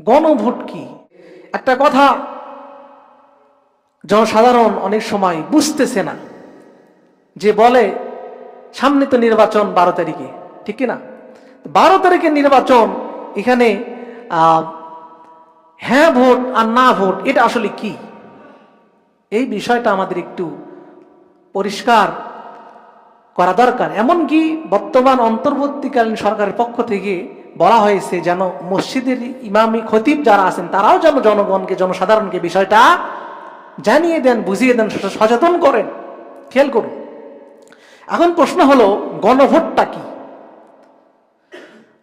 গণভোট কি? একটা কথা জনসাধারণ অনেক সময় বুঝতেছে না, যে বলে সামনে তো নির্বাচন 12 তারিখে, ঠিক কিনা? 12 তারিখে নির্বাচন, এখানে হ্যাঁ ভোট আর না ভোট এটা আসলে কি? এই বিষয়টা আমাদের একটু পরিষ্কার করা দরকার। এমনকি বর্তমান অন্তর্বর্তীকালীন সরকারের পক্ষ থেকে বলা হয়েছে যেন মসজিদের ইমামি খতিব যারা আছেন তারাও যেন জনগণকে, জনসাধারণকে বিষয়টা জানিয়ে দেন, বুঝিয়ে দেন, সচেতন করেন। খেয়াল করুন। এখন প্রশ্ন হলো, গণভোটটা কি?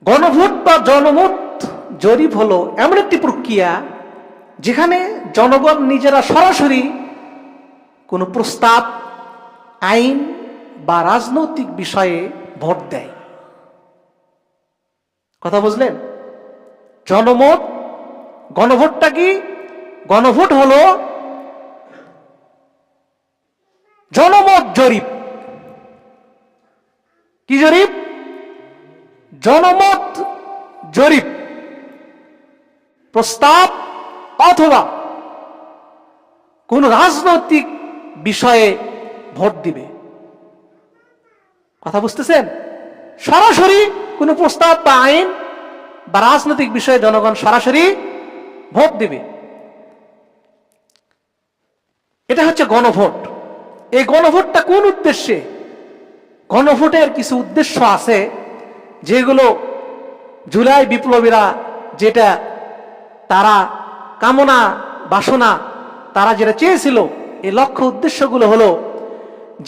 গণভোট বা জনমত জরিপ হলো এমন একটি প্রক্রিয়া যেখানে জনগণ নিজেরা সরাসরি কোনো প্রস্তাব, আইন বা রাজনৈতিক বিষয়ে ভোট দেয়। কথা বুঝলেন? জনমত, গণভোটটা কি? গণভোট হলো জনমত জরিপ। কি জরিপ? জনমত জরিপ। প্রস্তাব অথবা কোন রাজনৈতিক বিষয়ে ভোট দিবে। কথা বুঝতেছেন? সরাসরি কোন প্রস্তাব বা আইন বা রাজনৈতিক বিষয়ে জনগণ সরাসরি ভোট দিবে। এটা হচ্ছে গণভোট। এই গণভোটটা কোন উদ্দেশ্যে? গণভোটের কিছু উদ্দেশ্য আছে যেগুলো জুলাই বিপ্লবীরা যেটা তারা কামনা বাসনা তারা যেটা চেয়েছিল, এই লক্ষ্য উদ্দেশ্যগুলো হলো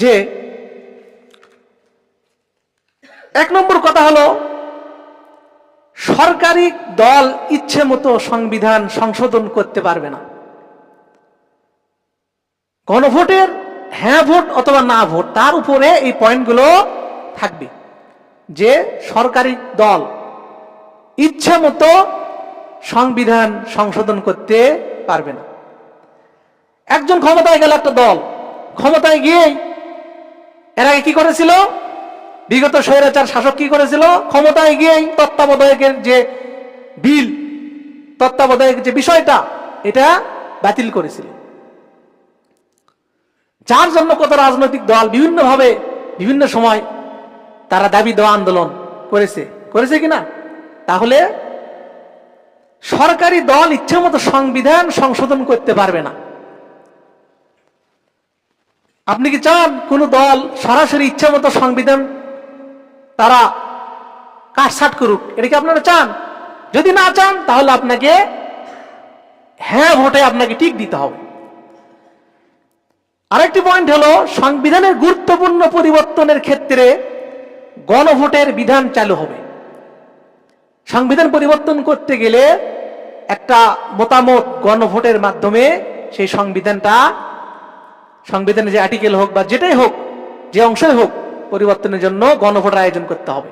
যে, 1 নম্বর কথা হলো সরকারি দল ইচ্ছে মতো সংবিধান সংশোধন করতে পারবে না। গণভোটের হ্যাঁ ভোট অথবা না ভোট, তার উপরে এই পয়েন্টগুলো থাকবে যে সরকারি দল ইচ্ছে মতো সংবিধান সংশোধন করতে পারবে না। একজন ক্ষমতায় গেল, একটা দল ক্ষমতায় গিয়েই এর আগে কি করেছিল? বিগত স্বৈরাচার শাসক কি করেছিল? ক্ষমতায় গিয়েই তত্ত্বাবধায়কের যে বিল, তত্ত্বাবধায়কের যে বিষয়টা, এটা বাতিল করেছিল। যার জন্য কত রাজনৈতিক দল বিভিন্নভাবে বিভিন্ন সময় তারা দাবি দেওয়া আন্দোলন করেছে কিনা? তাহলে সরকারি দল ইচ্ছা মতো সংবিধান সংশোধন করতে পারবে না। আপনি কি চান কোন দল সরাসরি ইচ্ছা মতো সংবিধান তারা কাটছাট করুক? এটা কি আপনারা চান? যদি না চান তাহলে আপনাকে হ্যাঁ ভোটে আপনাকে টিক দিতে হবে। আরেকটি পয়েন্ট হলো, সংবিধানের গুরুত্বপূর্ণ পরিবর্তনের ক্ষেত্রে গণভোটের বিধান চালু হবে। সংবিধান পরিবর্তন করতে গেলে একটা মতামত গণভোটের মাধ্যমে সেই সংবিধানের যে আর্টিকেল হোক বা যেটাই হোক, যে অংশই হোক, পরিবর্তনের জন্য গণভোটের আয়োজন করতে হবে।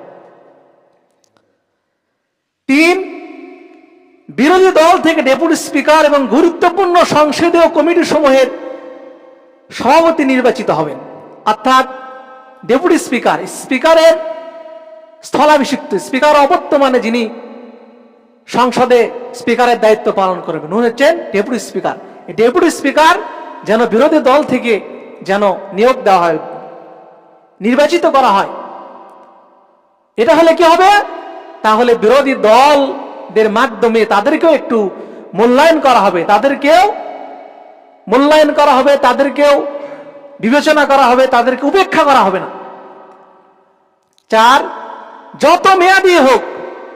3, বিরোধী দল থেকে ডেপুটি স্পিকার এবং গুরুত্বপূর্ণ সংসদীয় কমিটি সমূহের সভাপতি নির্বাচিত হবেন। অর্থাৎ ডেপুটি স্পিকার, স্পিকারের স্থলাভিষিক্ত, স্পিকার অবর্তমানে যিনি সংসদে স্পিকারের দায়িত্ব পালন করবেন উনি হচ্ছেন ডেপুটি স্পিকার। এই ডেপুটি স্পিকার যেন বিরোধী দল থেকে যেন নিয়োগ দেওয়া হয়, নির্বাচিত করা হয়। এটা হলে কি হবে? তাহলে বিরোধী দলদের মাধ্যমে তাদেরকেও একটু মূল্যায়ন করা হবে, তাদেরকেও বিবেচনা করা হবে, তাদেরকে উপেক্ষা করা হবে না। 4, যত মেয়াদী হোক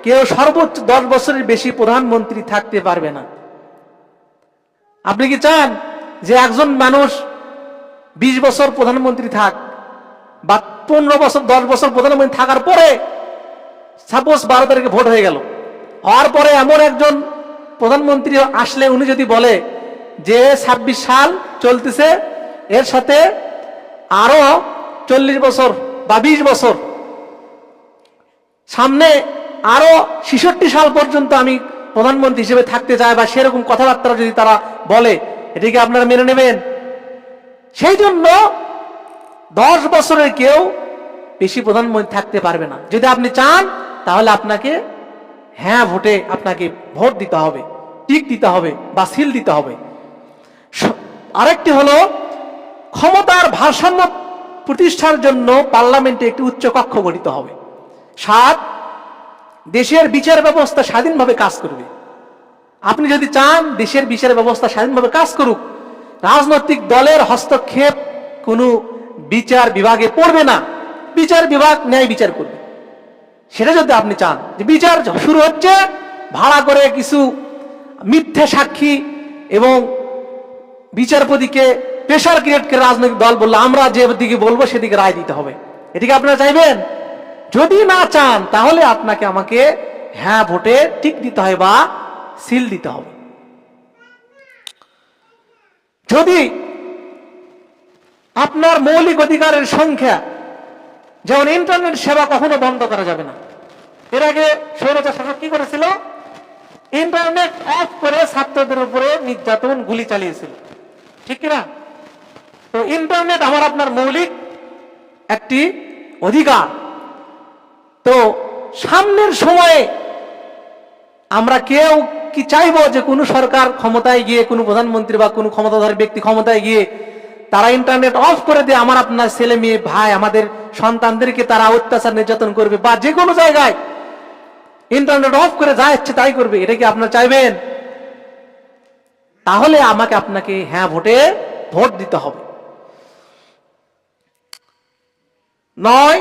কেউ সর্বোচ্চ 10 বছরের বেশি প্রধানমন্ত্রী থাকতে পারবে না। আপনি কি চান যে একজন মানুষ 20 বছর প্রধানমন্ত্রী থাক বা 15 বছর 10 বছর প্রধানমন্ত্রী থাকার পরে সাপোজ 12 তারিখে ভোট হয়ে গেল, হওয়ার পরে এমন একজন প্রধানমন্ত্রী আসলে উনি যদি বলে যে 26 সাল চলতেছে, এর সাথে আরো 40 বছর বা 20 বছর সামনে আরো 66 সাল পর্যন্ত আমি প্রধানমন্ত্রী হিসেবে থাকতে চাই, বা সেরকম কথাবার্তা যদি তারা বলে, এটাকে আপনারা মেনে নেবেন? সেই জন্য 10 বছরের কেউ বেশি প্রধানমন্ত্রী থাকতে পারবে না। যদি আপনি চান তাহলে আপনাকে হ্যাঁ ভোটে আপনাকে ভোট দিতে হবে, টিক দিতে হবে বা সিল দিতে হবে। আরেকটি হলো ক্ষমতার ভারসাম্য প্রতিষ্ঠার জন্য পার্লামেন্টে একটি উচ্চ কক্ষ গঠিত হবে। 7, দেশের বিচার ব্যবস্থা স্বাধীনভাবে কাজ করবে। আপনি যদি চান দেশের বিচার ব্যবস্থা স্বাধীনভাবে কাজ করুক, রাজনৈতিক দলের হস্তক্ষেপ কোনো বিচার বিভাগে পড়বে না, বিচার বিভাগ ন্যায় বিচার করবে। সেটা যদি আপনি চান যে বিচার শুরু হচ্ছে, ভাড়া করে কিছু মিথ্যে সাক্ষী এবং বিচারপতিকে প্রেশার ক্রিয়েট করে রাজনৈতিক দল বললো আমরা যে দিকে বলবো সেদিকে রায় দিতে হবে, এটিকে আপনারা চাইবেন? যদি না চান তাহলে আপনাকে আমাকে হ্যাঁ ভোটে টিক দিতে হয় বা সিল দিতে হবে। যদি আপনার মৌলিক অধিকারের সংখ্যা, যেমন ইন্টারনেট সেবা কখনো বন্ধ করা যাবে না। এর আগে স্বৈরাচার শাসক কি করেছিল? ইন্টারনেট অফ করে ছাত্রদের উপরে নির্যাতন, গুলি চালিয়েছিল, ঠিক কিনা? তো ইন্টারনেট আমার আপনার মৌলিক একটি অধিকার। তো সামনের সময়ে আমরা কেউ কি চাইবো যে কোনো সরকার ক্ষমতায় গিয়ে, কোনো প্রধানমন্ত্রী বা কোনো ক্ষমতাধর ব্যক্তি ক্ষমতায় গিয়ে তারা ইন্টারনেট অফ করে দিয়ে আমার আপনার ছেলে মেয়ে ভাই আমাদের সন্তানদেরকে তারা অত্যাচার নির্যাতন করবে বা যে কোনো জায়গায় ইন্টারনেট অফ করে যা ইচ্ছে তাই করবে? এটা কি আপনারা চাইবেন? তাহলে আমাকে আপনাকে হ্যাঁ ভোটে ভোট দিতে হবে। 9,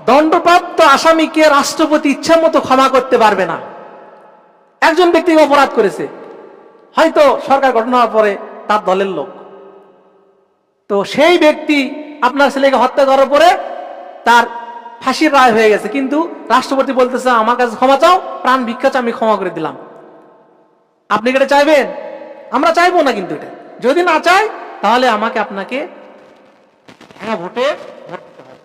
দণ্ডপ্রাপ্ত আসামিকে রাষ্ট্রপতি ইচ্ছা মতো ক্ষমা করতে পারবে না। একজন ব্যক্তি অপরাধ করেছে, হয়তো সরকার গঠন হওয়ার পরে তার দলের লোক, তো সেই ব্যক্তি আপনার ছেলেকে হত্যা করার পরে তার ফাঁসির রায় হয়ে গেছে, কিন্তু রাষ্ট্রপতি বলতেছে আমার কাছে ক্ষমা চাও, প্রাণ ভিক্ষা চাও, আমি ক্ষমা করে দিলাম। আপনি কি এটা চাইবেন? আমরা চাইবো না। কিন্তু এটা যদি না চাই তাহলে আমাকে আপনাকে হ্যাঁ ভোটে ভোট দিতে হবে।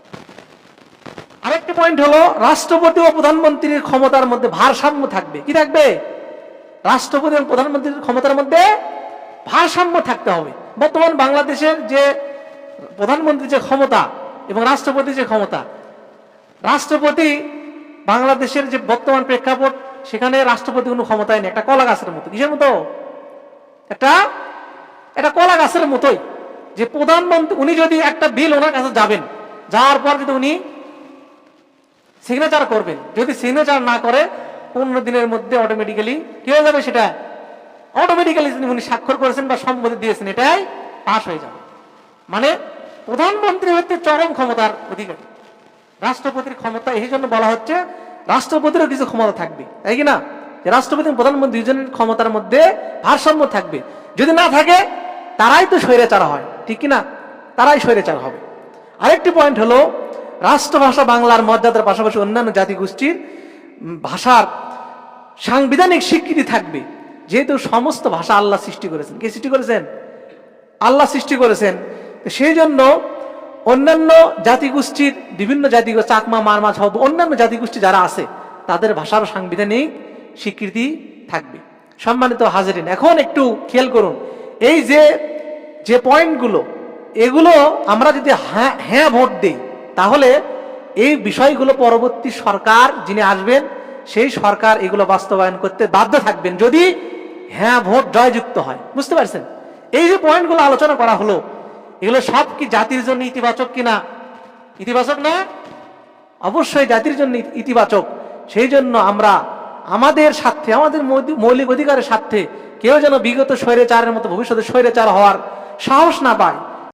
আরেকটি পয়েন্ট হলো রাষ্ট্রপতি ও প্রধানমন্ত্রীর ক্ষমতার মধ্যে ভারসাম্য থাকবে। কি থাকবে? রাষ্ট্রপতি এবং প্রধানমন্ত্রীর ক্ষমতার মধ্যে ভারসাম্য থাকতে হবে। বর্তমান বাংলাদেশের যে প্রধানমন্ত্রীর যে ক্ষমতা এবং রাষ্ট্রপতির যে ক্ষমতা, রাষ্ট্রপতি বাংলাদেশের যে বর্তমান প্রেক্ষাপট, সেখানে রাষ্ট্রপতি কোনো ক্ষমতায় নেই, একটা কলা গাছের মতো। কিসের মতো? একটা কলা গাছের মতোই। যে প্রধানমন্ত্রী উনি যদি একটা বিল ওনার কাছে যাবেন, যাওয়ার পর যদি উনি সিগনেচার করবেন, যদি সিগনেচার না করে 15 দিনের মধ্যে অটোমেটিক্যালি কি হয়ে যাবে? সেটা অটোমেটিক্যালি উনি স্বাক্ষর করেছেন বা সম্মতি দিয়েছেন, এটাই পাস হয়ে যাবে। মানে প্রধানমন্ত্রী হচ্ছে চরম ক্ষমতার অধিকারী। রাষ্ট্রপতির ক্ষমতা এই জন্য বলা হচ্ছে রাষ্ট্রপতিরও কিছু ক্ষমতা থাকবে, তাই কি না? রাষ্ট্রপতি এবং প্রধানমন্ত্রী দুজনের ক্ষমতার মধ্যে ভারসাম্য থাকবে। যদি না থাকে তারাই তো স্বৈরাচার হয়, ঠিক কিনা? তারাই স্বৈরাচার হবে। আরেকটি পয়েন্ট হলো রাষ্ট্রভাষা বাংলার মর্যাদার পাশাপাশি অন্যান্য জাতিগোষ্ঠীর ভাষার সাংবিধানিক স্বীকৃতি থাকবে। যেহেতু সমস্ত ভাষা আল্লাহ সৃষ্টি করেছেন। কে সৃষ্টি করেছেন? আল্লাহ সৃষ্টি করেছেন। সেই জন্য অন্যান্য জাতিগোষ্ঠীর বিভিন্ন জাতিগোষ্ঠী, চাকমা, মারমা, সব অন্যান্য জাতিগোষ্ঠী যারা আছে তাদের ভাষার সাংবিধানিক স্বীকৃতি থাকবে। সম্মানিত হাজিরিন, এখন একটু খেয়াল করুন, এই যে পয়েন্টগুলো, এগুলো আমরা যদি হ্যাঁ ভোট দিই তাহলে এই বিষয়গুলো পরবর্তী সরকার যিনি আসবেন সেই সরকার এগুলো বাস্তবায়ন করতে বাধ্য থাকবেন যদি হ্যাঁ ভোট জয়যুক্ত হয়। বুঝতে পারছেন? এই যে পয়েন্টগুলো আলোচনা করা হলো, এগুলো সব কি জাতির জন্য ইতিবাচক কিনা? ইতিবাচক না? অবশ্যই জাতির জন্য ইতিবাচক। সেই জন্য আমরা আমাদের স্বার্থে, আমাদের মৌলিক অধিকারের স্বার্থে কেউ যেন বিগত স্বৈরাচারের মতো ভবিষ্যতে স্বৈরাচার হওয়ার সাহস না পায়,